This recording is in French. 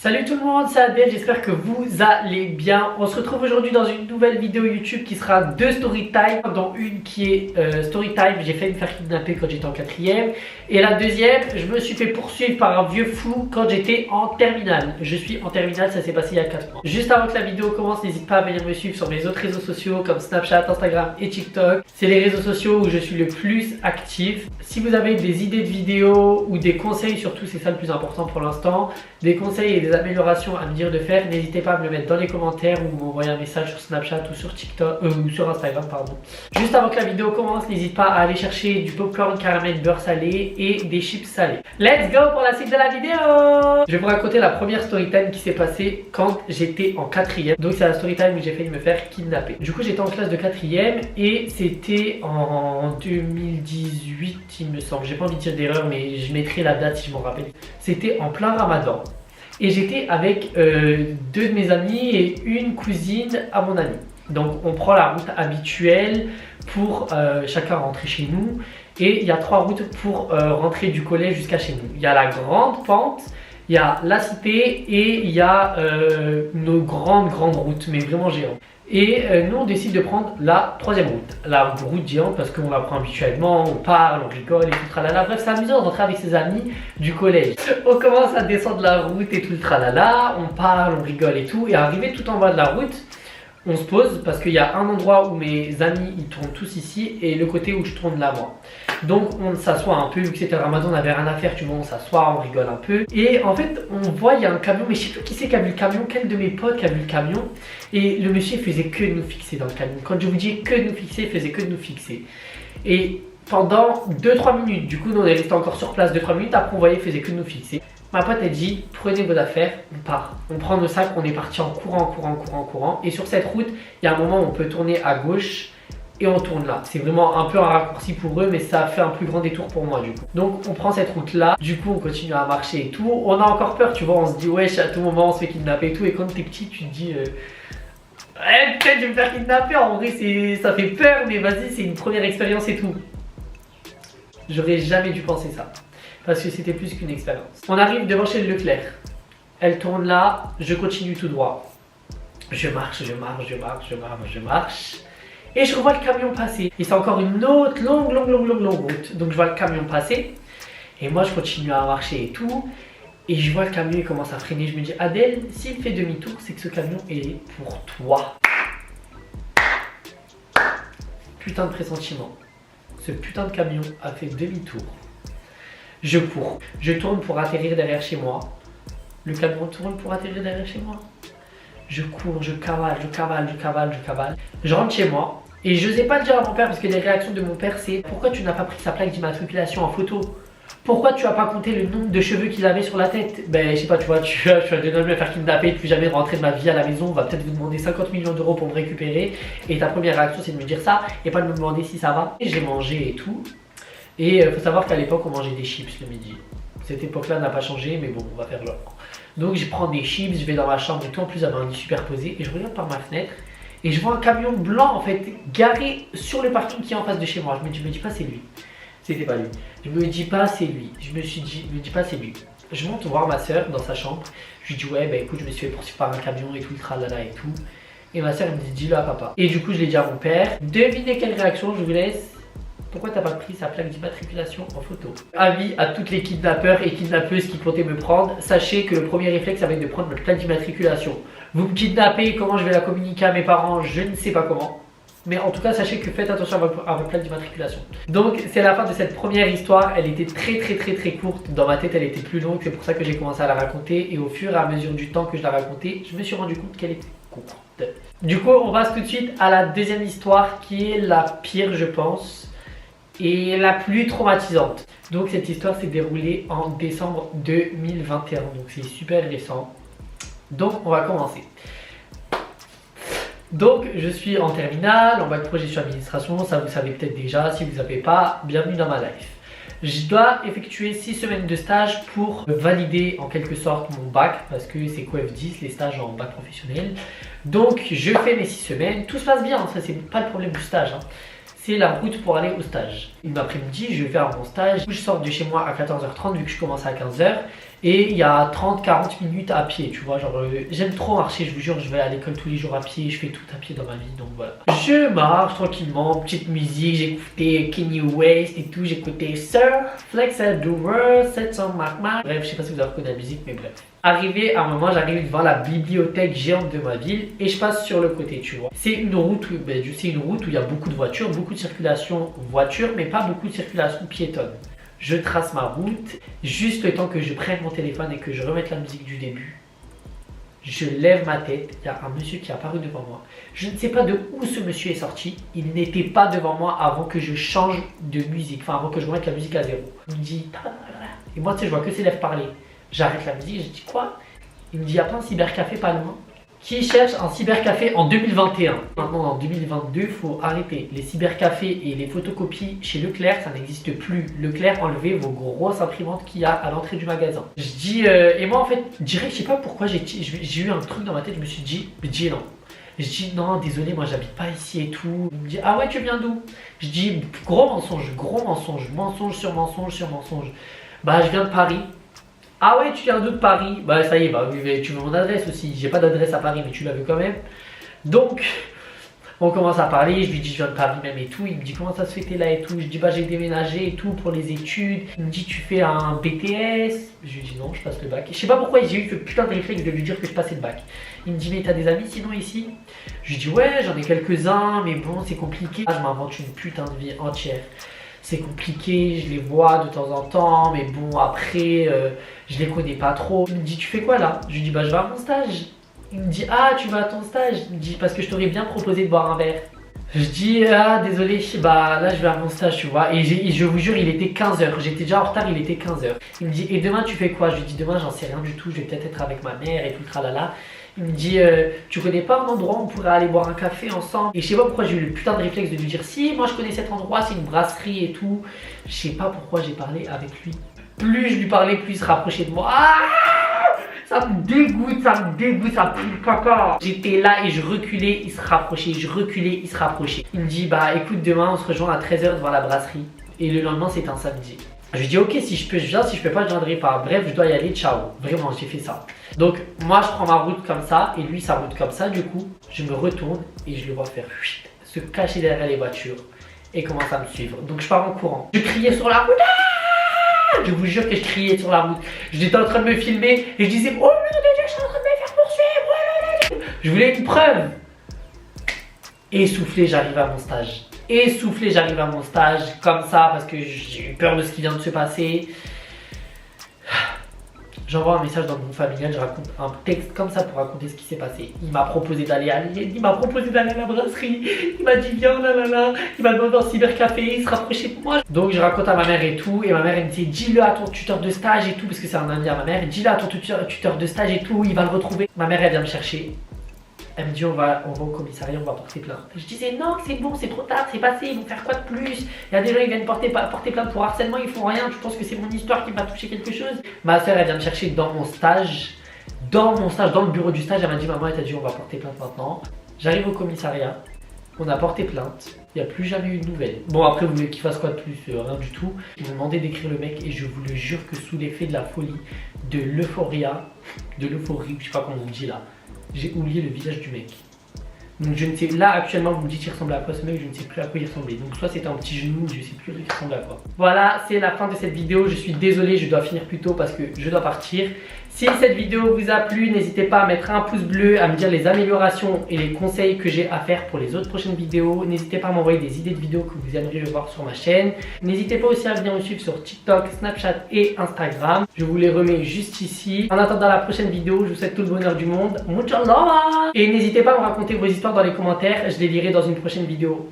Salut tout le monde, c'est Adèle, j'espère que vous allez bien. On se retrouve aujourd'hui dans une nouvelle vidéo YouTube qui sera deux story time, dont une qui est story time, j'ai failli me faire kidnapper quand j'étais en 4e. Et la deuxième, je me suis fait poursuivre par un vieux fou quand j'étais en terminale. Je suis en terminale, ça s'est passé il y a 4 mois. Juste avant que la vidéo commence, n'hésite pas à venir me suivre sur mes autres réseaux sociaux comme Snapchat, Instagram et TikTok. C'est les réseaux sociaux où je suis le plus actif. Si vous avez des idées de vidéos ou des conseils, surtout c'est ça le plus important pour l'instant, des conseils et des améliorations à me dire de faire, n'hésitez pas à me le mettre dans les commentaires ou m'envoyer un message sur Snapchat ou sur TikTok ou sur Instagram pardon. Juste avant que la vidéo commence, n'hésite pas à aller chercher du popcorn caramel beurre salé et des chips salés. Let's go pour la suite de la vidéo. Je vais vous raconter la première story time qui s'est passée quand j'étais en 4e. Donc c'est la story time où j'ai failli me faire kidnapper. Du coup j'étais en classe de 4e et c'était en 2018 il me semble. J'ai pas envie de dire d'erreur mais je mettrai la date si je m'en rappelle. C'était en plein ramadan. Et j'étais avec deux de mes amis et une cousine à mon ami. Donc on prend la route habituelle pour chacun rentrer chez nous. Et il y a 3 routes pour rentrer du collège jusqu'à chez nous. Il y a la grande pente, il y a la cité et il y a nos grandes routes, mais vraiment géantes. Et nous on décide de prendre la 3e route, la route géante parce qu'on la prend habituellement, on parle, on rigole et tout le tralala. Bref, c'est amusant de rentrer avec ses amis du collège. On commence à descendre la route et tout le tralala, on parle, on rigole et tout. Et arrivé tout en bas de la route, on se pose parce qu'il y a un endroit où mes amis ils tournent tous ici et le côté où je tourne là moi. Donc on s'assoit un peu, vu que c'était Ramadan, on n'avait rien à faire, tu vois, on s'assoit, on rigole un peu. Et en fait on voit il y a un camion, mais je sais plus qui c'est qui a vu le camion, quel de mes potes qui a vu le camion. Et le monsieur faisait que nous fixer dans le camion. Quand je vous dis que nous fixer, il faisait que nous fixer. Et pendant 2-3 minutes, du coup nous on est resté encore sur place 2-3 minutes, après on voyait il faisait que nous fixer. Ma pote elle dit prenez vos affaires, on part. On prend nos sacs, on est parti en courant. Et sur cette route, il y a un moment où on peut tourner à gauche et on tourne là. C'est vraiment un peu un raccourci pour eux, mais ça fait un plus grand détour pour moi du coup. Donc on prend cette route là, du coup on continue à marcher et tout. On a encore peur, tu vois, on se dit ouais à tout moment on se fait kidnapper et tout. Et quand t'es petit, tu te dis peut-être je vais me faire kidnapper. En vrai ça fait peur, mais vas-y, c'est une première expérience et tout. J'aurais jamais dû penser ça. Parce que c'était plus qu'une expérience. On arrive devant chez Leclerc. Elle tourne là, je continue tout droit. Je marche. Et je revois le camion passer. Et c'est encore une autre longue route. Donc je vois le camion passer. Et moi je continue à marcher et tout. Et je vois le camion il commence à freiner. Je me dis Adèle, s'il fait demi-tour, c'est que ce camion est pour toi. Putain de pressentiment. Ce putain de camion a fait demi-tour. Je cours, je tourne pour atterrir derrière chez moi. Le camion tourne pour atterrir derrière chez moi. Je cours, je cavale. Je rentre chez moi et je n'osais pas le dire à mon père parce que les réactions de mon père c'est pourquoi tu n'as pas pris sa plaque d'immatriculation en photo? Pourquoi tu n'as pas compté le nombre de cheveux qu'il avait sur la tête? Ben je sais pas, tu vois, je suis de me faire kidnapper, plus jamais rentrer de ma vie à la maison, on va peut-être vous demander 50 millions d'euros pour me récupérer. Et ta première réaction c'est de me dire ça et pas de me demander si ça va. Et j'ai mangé et tout. Et il faut savoir qu'à l'époque on mangeait des chips le midi. Cette époque là n'a pas changé mais bon on va faire l'ordre. Donc je prends des chips, je vais dans ma chambre et tout, en plus j'avais un lit superposé et je regarde par ma fenêtre et je vois un camion blanc en fait garé sur le parking qui est en face de chez moi. Je me dis pas c'est lui. C'était pas lui. Je me dis pas c'est lui. Je me dis pas c'est lui. Je monte voir ma soeur dans sa chambre. Je lui dis ouais bah écoute je me suis fait poursuivre par un camion et tout, le tralala et tout. Et ma soeur me dit dis-le à papa. Et du coup je l'ai dit à mon père. Devinez quelle réaction, je vous laisse. Pourquoi t'as pas pris sa plaque d'immatriculation en photo? Avis à toutes les kidnappeurs et kidnappeuses qui comptaient me prendre, sachez que le premier réflexe ça va être de prendre votre plaque d'immatriculation. Vous me kidnappez, comment je vais la communiquer à mes parents, je ne sais pas comment. Mais en tout cas sachez que faites attention à votre plaque d'immatriculation. Donc c'est la fin de cette première histoire, elle était très courte, dans ma tête elle était plus longue, c'est pour ça que j'ai commencé à la raconter. Et au fur et à mesure du temps que je la racontais, je me suis rendu compte qu'elle était courte. Du coup on passe tout de suite à la deuxième histoire qui est la pire je pense. Et la plus traumatisante. Donc cette histoire s'est déroulée en décembre 2021. Donc c'est super récent. Donc on va commencer. Donc je suis en terminale, en bac pro gestion administration. Ça vous savez peut-être déjà. Si vous ne savez pas, bienvenue dans ma life. Je dois effectuer 6 semaines de stage pour valider en quelque sorte mon bac. Parce que c'est COEF10, les stages en bac professionnel. Donc je fais mes 6 semaines. Tout se passe bien, ça c'est pas le problème du stage. C'est la route pour aller au stage. Une après-midi, je vais faire mon stage. Je sors de chez moi à 14h30 vu que je commence à 15h. Et il y a 30-40 minutes à pied, tu vois, genre j'aime trop marcher, je vous jure, je vais à l'école tous les jours à pied, je fais tout à pied dans ma vie, donc voilà. Je marche tranquillement, petite musique, j'écoutais Kanye West et tout, j'écoutais Sir, Flex at the World, 700 Mac Mac. Bref, je sais pas si vous avez reconnu la musique, mais bref. Arrivé à un moment, j'arrive devant la bibliothèque géante de ma ville et je passe sur le côté, tu vois. C'est une route où il y a beaucoup de voitures, beaucoup de circulation voiture, mais pas beaucoup de circulation piétonne. Je trace ma route, juste le temps que je prenne mon téléphone et que je remette la musique du début. Je lève ma tête, il y a un monsieur qui est apparu devant moi. Je ne sais pas de où ce monsieur est sorti, il n'était pas devant moi avant que je change de musique, enfin avant que je remette la musique à zéro. Il me dit, et moi tu sais, je vois que ses lèvres parler. J'arrête la musique, je dis quoi? Il me dit, il n'y a pas un cybercafé pas loin? Qui cherche un cybercafé en 2021? Maintenant, en 2022, il faut arrêter. Les cybercafés et les photocopies chez Leclerc, ça n'existe plus. Leclerc, enlevez vos grosses imprimantes qu'il y a à l'entrée du magasin. Je dis, et moi en fait, direct, je sais pas pourquoi j'ai eu un truc dans ma tête, je me suis dit non. Je dis non, désolé, moi j'habite pas ici et tout. Il me dit, ah ouais, tu viens d'où? Je dis, gros mensonge, mensonge sur mensonge sur mensonge. Bah, je viens de Paris. Ah ouais, tu viens d'où de Paris? Bah ça y est, bah, tu veux mon adresse aussi. J'ai pas d'adresse à Paris, mais tu l'as vu quand même. Donc, on commence à parler. Je lui dis, je viens de Paris même et tout. Il me dit, comment ça se fait que t'es là et tout? Je dis, bah j'ai déménagé et tout pour les études. Il me dit, tu fais un BTS? Je lui dis, non, je passe le bac. Je sais pas pourquoi j'ai eu ce putain de réflexe de lui dire que je passais le bac. Il me dit, mais t'as des amis sinon ici? Je lui dis, ouais, j'en ai quelques-uns, mais bon, c'est compliqué. Je m'invente une putain de vie entière. C'est compliqué, je les vois de temps en temps, mais bon, après, je les connais pas trop. Il me dit, tu fais quoi là? Je lui dis, bah je vais à mon stage. Il me dit, ah, tu vas à ton stage? Il me dit, parce que je t'aurais bien proposé de boire un verre. Je dis, ah, désolé, bah là, je vais à mon stage, tu vois. Et je vous jure, il était 15h. J'étais déjà en retard, il était 15h. Il me dit, et demain, tu fais quoi? Je lui dis, demain, j'en sais rien du tout, je vais peut-être être avec ma mère et tout, tralala. Il me dit, tu connais pas un endroit où on pourrait aller boire un café ensemble? Et je sais pas pourquoi j'ai eu le putain de réflexe de lui dire, si, moi je connais cet endroit, c'est une brasserie et tout. Je sais pas pourquoi j'ai parlé avec lui. Plus je lui parlais, plus il se rapprochait de moi. Ah, ça me dégoûte, ça pue le caca. J'étais là et je reculais, il se rapprochait, je reculais, il se rapprochait. Il me dit, bah écoute, demain on se rejoint à 13h devant la brasserie. Et le lendemain c'est un samedi. Je lui dis, ok, si je peux, je viens, si je peux pas, je viendrai pas. Bref, je dois y aller, ciao. Vraiment, j'ai fait ça. Donc, moi, je prends ma route comme ça, et lui, sa route comme ça. Du coup, je me retourne et je le vois faire se cacher derrière les voitures et commence à me suivre. Donc, je pars en courant. Je criais sur la route. Ah, je vous jure que je criais sur la route. J'étais en train de me filmer et je disais, oh mon Dieu, je suis en train de me faire poursuivre. Je voulais une preuve. Essoufflé, j'arrive à mon stage. Essoufflé, j'arrive à mon stage comme ça parce que j'ai eu peur de ce qui vient de se passer. J'envoie un message dans le groupe familial, je raconte un texte comme ça pour raconter ce qui s'est passé. Il m'a proposé d'aller à la brasserie. Il m'a dit viens là. Il m'a demandé en cybercafé, il se rapprochait de moi. Donc je raconte à ma mère et tout. Et ma mère elle me dit dis-le à ton tuteur de stage et tout. Parce que c'est un ami à ma mère. Dis-le à ton tuteur de stage et tout, il va le retrouver. Ma mère elle vient me chercher. Elle me dit on va au commissariat, on va porter plainte. Je disais non, c'est bon, c'est trop tard, c'est passé, ils vont faire quoi de plus? Il y a des gens qui viennent porter plainte pour harcèlement, ils font rien, tu penses que c'est mon histoire qui m'a touché quelque chose? Ma soeur elle vient me chercher dans mon stage, dans le bureau du stage, elle m'a dit maman elle t'a dit on va porter plainte maintenant. J'arrive au commissariat, on a porté plainte, il n'y a plus jamais eu de nouvelles. Bon après vous voulez qu'il fasse quoi de plus? Rien du tout. Ils m'ont demandé d'écrire le mec et je vous le jure que sous l'effet de la folie, de l'euphorie, je sais pas comment on dit là. J'ai oublié le visage du mec. Donc je ne sais, là actuellement vous me dites il ressemble à quoi ce mec, je ne sais plus à quoi il ressemblait. Donc soit c'était un petit genou, je ne sais plus il ressemble à quoi. Voilà, c'est la fin de cette vidéo. Je suis désolé, je dois finir plus tôt parce que je dois partir. Si cette vidéo vous a plu, n'hésitez pas à mettre un pouce bleu, à me dire les améliorations et les conseils que j'ai à faire pour les autres prochaines vidéos. N'hésitez pas à m'envoyer des idées de vidéos que vous aimeriez voir sur ma chaîne. N'hésitez pas aussi à venir me suivre sur TikTok, Snapchat et Instagram. Je vous les remets juste ici. En attendant la prochaine vidéo, je vous souhaite tout le bonheur du monde. Mucha love! Et n'hésitez pas à me raconter vos histoires dans les commentaires, je les lirai dans une prochaine vidéo.